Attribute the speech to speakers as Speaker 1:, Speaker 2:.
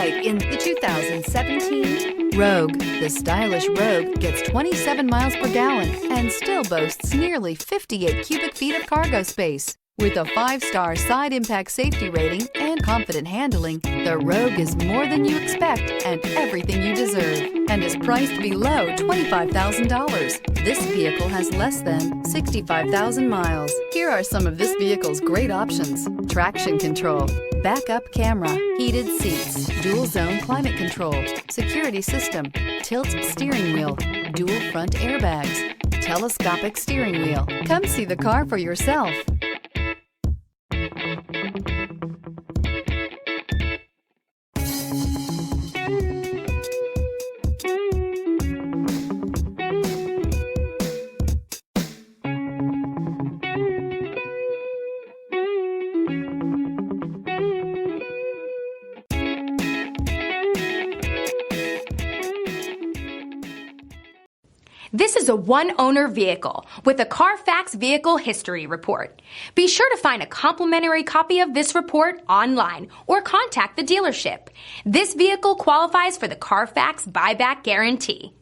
Speaker 1: ride in the 2017 Rogue. The stylish Rogue gets 27 miles per gallon and still boasts nearly 58 cubic feet of cargo space. With a 5-star side impact safety rating and confident handling, the Rogue is more than you expect and everything you deserve, and is priced below $25,000. This vehicle has less than 65,000 miles. Here are some of this vehicle's great options: traction control, backup camera, heated seats, dual zone climate control, security system, tilt steering wheel, dual front airbags, telescopic steering wheel. Come see the car for yourself.
Speaker 2: This is a one-owner vehicle with a Carfax Vehicle History Report. Be sure to find a complimentary copy of this report online or contact the dealership. This vehicle qualifies for the Carfax Buyback Guarantee.